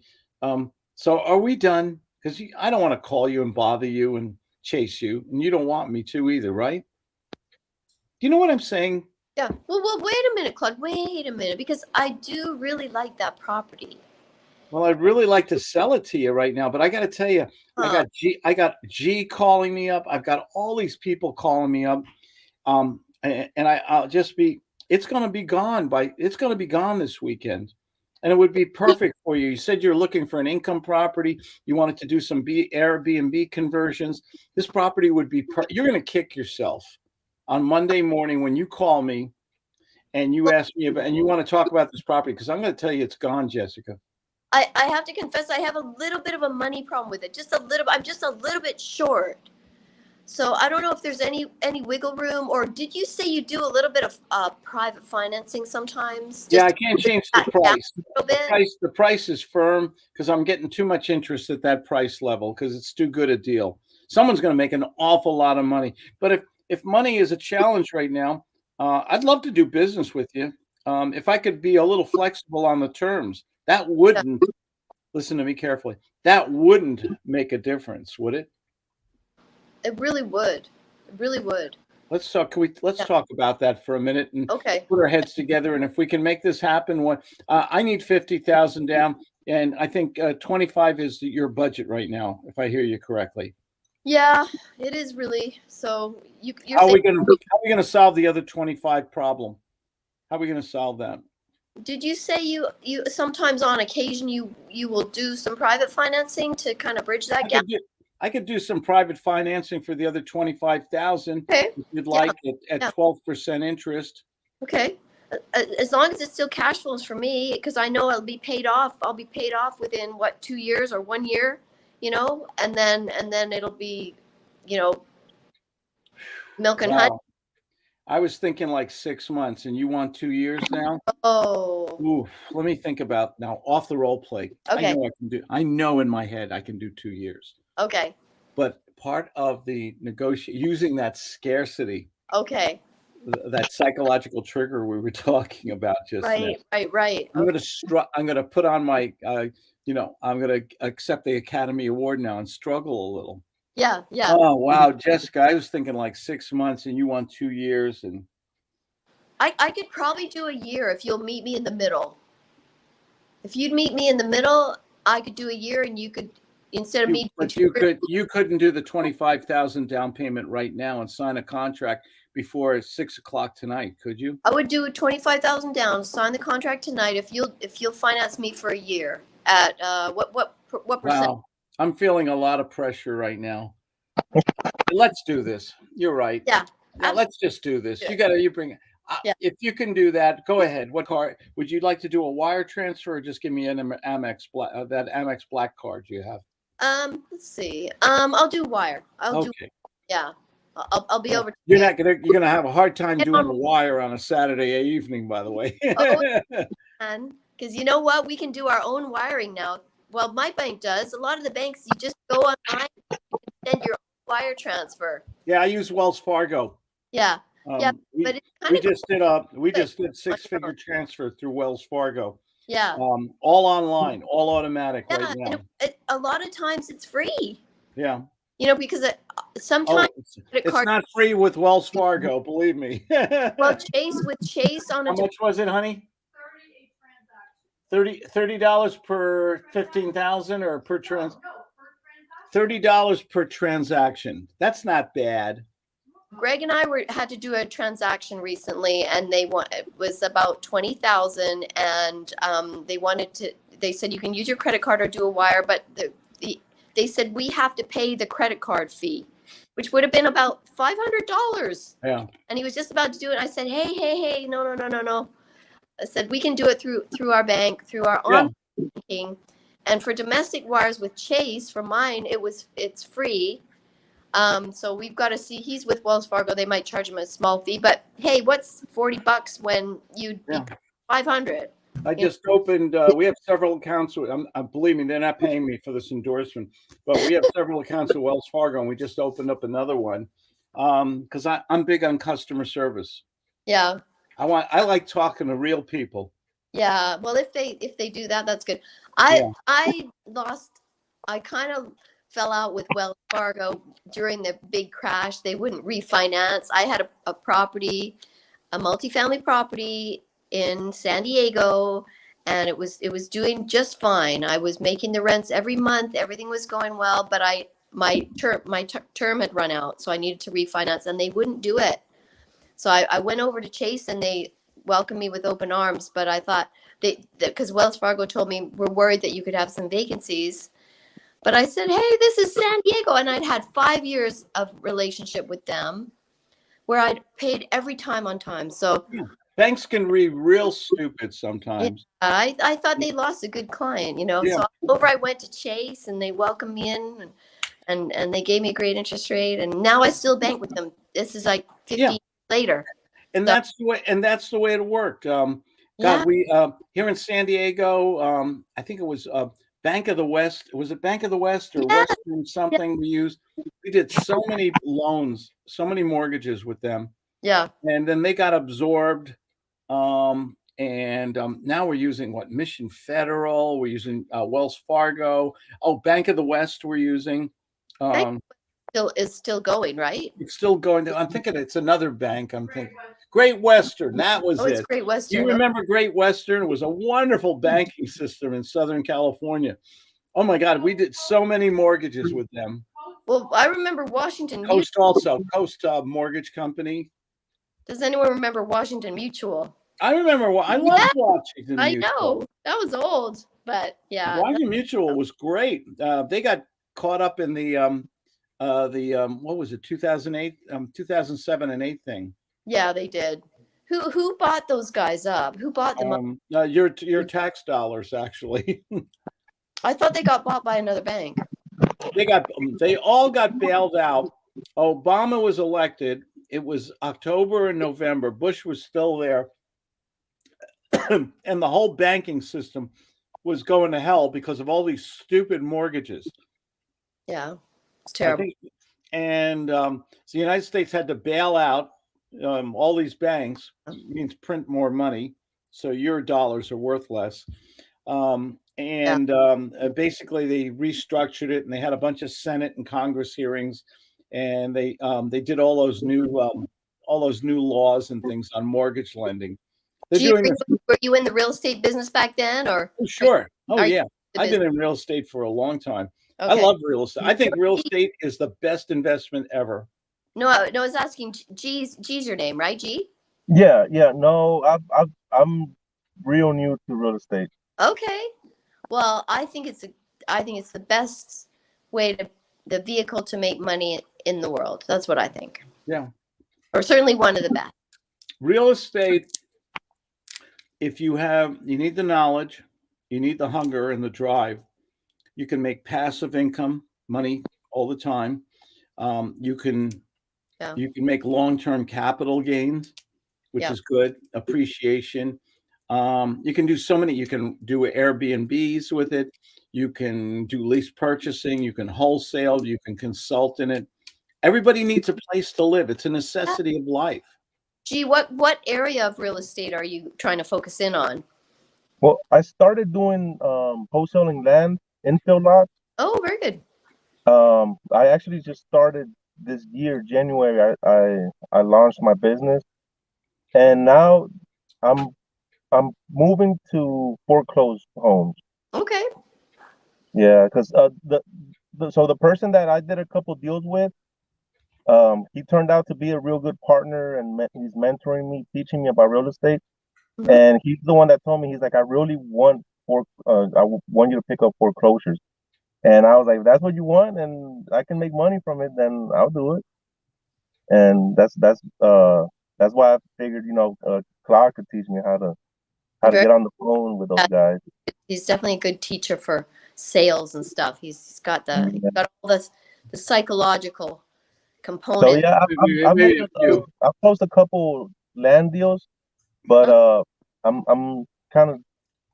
So are we done? Because I don't want to call you and bother you and chase you, and you don't want me to either, right? Do you know what I'm saying? Yeah. Well, wait a minute, Claude. Wait a minute, because I do really like that property. Well, I'd really like to sell it to you right now, but I got to tell you, I got G calling me up. I've got all these people calling me up, and I'll just be. It's going to be gone It's going to be gone this weekend, and it would be perfect for you. You said you're looking for an income property. You wanted to do some Airbnb conversions. This property would be. You're going to kick yourself on Monday morning when you call me, and you ask me about, and you want to talk about this property, because I'm going to tell you it's gone, Jessica. I have to confess, I have a little bit of a money problem with it. Just a little. I'm just a little bit short. So I don't know if there's any wiggle room, or did you say you do a little bit of private financing sometimes? Yeah, I can't change the price. The price is firm because I'm getting too much interest at that price level because it's too good a deal. Someone's going to make an awful lot of money. But if money is a challenge right now, I'd love to do business with you. If I could be a little flexible on the terms, that wouldn't, listen to me carefully, that wouldn't make a difference, would it? It really would. It really would. Let's talk. Let's talk about that for a minute and put our heads together. And if we can make this happen, I need 50,000 down, and I think 25 is your budget right now, if I hear you correctly. Yeah, it is really. So you're how are we going to solve the other 25 problem? How are we going to solve that? Did you say you sometimes on occasion you will do some private financing to kind of bridge that gap? I could do some private financing for the other 25,000 if you'd like at 12% interest. Okay, as long as it still cash flows for me, because I know it'll be paid off. I'll be paid off within 2 years or 1 year, and then it'll be, milk and honey. I was thinking like 6 months, and you want 2 years now? Oh. Ooh, let me think about now. Off the role play. Okay. I know in my head I can do 2 years. Okay. But part of the using that scarcity. Okay. That psychological trigger we were talking about just now. Right. I'm going to put on my, I'm going to accept the Academy Award now and struggle a little. Yeah. Oh, wow, Jessica, I was thinking like 6 months, and you want 2 years, and I could probably do a year if you'll meet me in the middle. If you'd meet me in the middle, I could do a year, and you could, instead of me. But you couldn't do the 25,000 down payment right now and sign a contract before 6 o'clock tonight, could you? I would do 25,000 down, sign the contract tonight if you'll finance me for a year at what percent? Wow, I'm feeling a lot of pressure right now. Let's do this. You're right. Yeah. Let's just do this. You bring it. If you can do that, go ahead. What card would you like to do? A wire transfer, or just give me an Amex that Amex Black card you have? Let's see. I'll do wire. I'll be over. You're gonna have a hard time doing a wire on a Saturday evening, by the way. Because you know what, we can do our own wiring now. Well, my bank does. A lot of the banks, you just go online and send your own wire transfer. Yeah, I use Wells Fargo. Yeah. But it's we just did 6-figure transfer through Wells Fargo. Yeah. All online, all automatic right now. A lot of times it's free. Yeah. Because sometimes it's not free with Wells Fargo, believe me. Well, Chase on a. How much was it, honey? $30 per 15,000 or per trans? $30 per transaction. That's not bad. Greg and I had to do a transaction recently, and it was about 20,000, and they said you can use your credit card or do a wire, but they said we have to pay the credit card fee, which would have been about $500. Yeah. And he was just about to do it. I said, hey, no. I said we can do it through our bank, through our online banking, and for domestic wires with Chase, for mine it's free. So we've got to see. He's with Wells Fargo. They might charge him a small fee, but hey, what's $40 when you $500? I just opened. We have several accounts. Believe me, they're not paying me for this endorsement, but we have several accounts at Wells Fargo, and we just opened up another one because I'm big on customer service. Yeah. I like talking to real people. Yeah. Well, if they do that, that's good. Yeah. I kind of fell out with Wells Fargo during the big crash. They wouldn't refinance. I had a property, a multifamily property in San Diego, and it was doing just fine. I was making the rents every month. Everything was going well, but my term had run out, so I needed to refinance, and they wouldn't do it. So I went over to Chase, and they welcomed me with open arms. But I thought because Wells Fargo told me we're worried that you could have some vacancies. But I said, hey, this is San Diego, and I'd had 5 years of relationship with them where I'd paid every time on time. So Banks can be real stupid yeah, sometimes. I thought they lost a good client, Yeah. So over I went to Chase, and they welcomed me in, and they gave me a great interest rate, and now I still bank with them. This is like 15 years later. And So that's the way it worked. yeah, God, we here in San Diego, I think it was Bank of the West. Was it Bank of the West or yeah, Western something we used? We did so many loans, so many mortgages with them, yeah. and then they got absorbed. And now we're using what? Mission Federal. We're using Wells Fargo. Oh, Bank of the West. We're using. Bank Um, is still going, right? it's still going to. I'm thinking it's another bank. I'm thinking Great Western. That was Oh, it's it. Great Do you Western. remember Great Western? It was a wonderful banking system in Southern California. Oh my God, we did so many mortgages with them. Well, I remember Washington Mutual. Coast also, Coast Mortgage Company. Does anyone remember Washington Mutual? I remember. I Yeah, loved Washington I Mutual. know that was old, but yeah, Washington Mutual was great. They got caught up in the what was it, 2008, 2007 and 8 thing. yeah, they did. Who bought those guys up? Who bought them up? Your tax dollars actually. I thought they got bought by another bank. They all got bailed out. Obama was elected. It was October and November. Bush was still there. And the whole banking system was going to hell because of all these stupid mortgages. Yeah, it's terrible. And so the United States had to bail out all these banks. It means print more money, so your dollars are worth less. Basically, they restructured it, and they had a bunch of Senate and Congress hearings, and they did all those new laws and things on mortgage lending. Were you in the real estate business back then, or? Oh, sure. Oh, yeah. I've business? been in real estate for a long time. Okay. I love real estate. I think real estate is the best investment ever. No, I was asking. G's your name, right? G. Yeah. No, I'm real new to real estate. Okay. Well, I think it's the best the vehicle to make money in the world. That's what I think. Yeah. Or certainly one of the best. Real estate, if you need the knowledge, you need the hunger and the drive, you can make passive income money all the time. You can make long-term capital gains, which is good, appreciation. You can do you can do Airbnbs with it. You can do lease purchasing. You can wholesale. You can consult in it. Everybody needs a place to live. It's a necessity of life. Gee, what area of real estate are you trying to focus in on? Well, I started doing wholesaling land, infill lots. Oh, very good. I actually just started this year, January. I launched my business, and now I'm moving to foreclosed homes. Okay. Yeah, because the person that I did a couple deals with, he turned out to be a real good partner, and he's mentoring me, teaching me about real estate. Mm-hmm. And he's the one that told me, he's like, I really want I want you to pick up foreclosures. And I was like, if that's what you want, and I can make money from it, then I'll do it. And that's why I figured, Claude could teach me how to get on the phone with those guys. He's definitely a good teacher for sales and stuff. He's got all the psychological component. So yeah, I've closed a couple land deals, but I'm kind of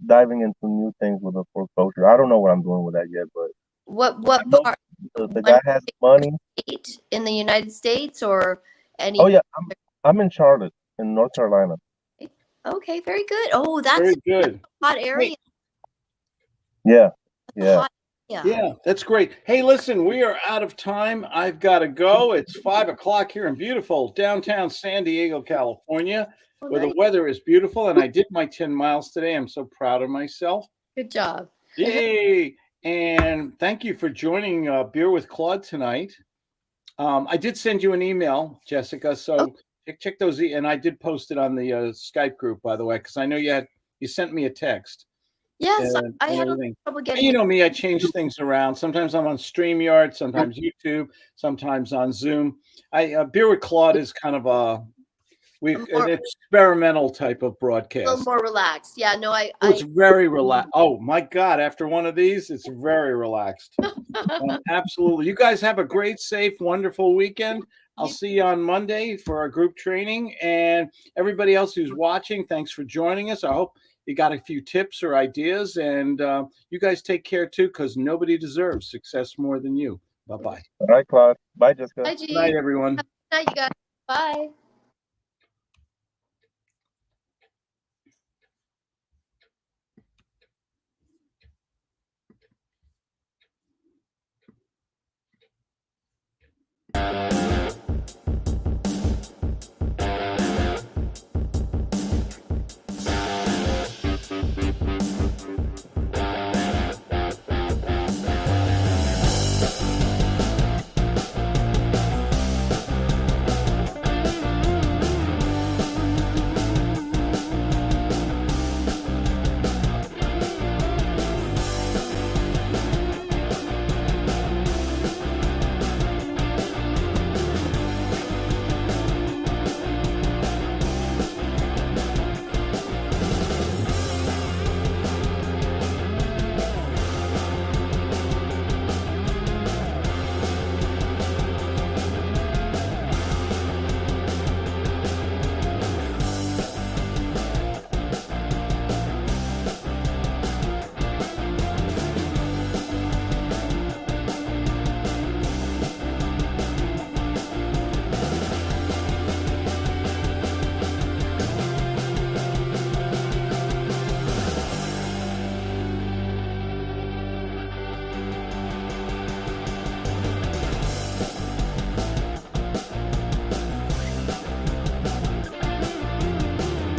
diving into new things with a foreclosure. I don't know what I'm doing with that yet, but what part? The guy has money in the United States or any? Oh yeah, I'm in Charlotte, in North Carolina. Okay, very good. Oh, that's Very good. a hot area. Yeah. A Yeah. hot area. Yeah, that's great. Hey, listen, we are out of time. I've got to go. It's 5 o'clock here in beautiful downtown San Diego, California, Oh, where the nice. weather is beautiful. And I did my 10 miles today. I'm so proud of myself. Good job. Yay. And thank you for joining Beer with Claude tonight. I did send you an email, Jessica. So check those. And I did post it on the Skype group, by the way, because I know you sent me a text. Yes, And I had a everything. little trouble And getting you it. know me, I change things around. Sometimes I'm on StreamYard, sometimes YouTube, sometimes on Zoom. Beer with Claude is kind of an experimental type of A little broadcast. more relaxed. Yeah, no, It's very relaxed. Oh my God! After one of these, it's very relaxed. Absolutely. You guys have a great, safe, wonderful weekend. I'll see you on Monday for our group training. And everybody else who's watching, thanks for joining us. I hope you got a few tips or ideas. And you guys take care too, because nobody deserves success more than you. Bye-bye. All right, Claude. Bye, Jessica. Bye, Good G. night, everyone. Good night, you guys. Bye.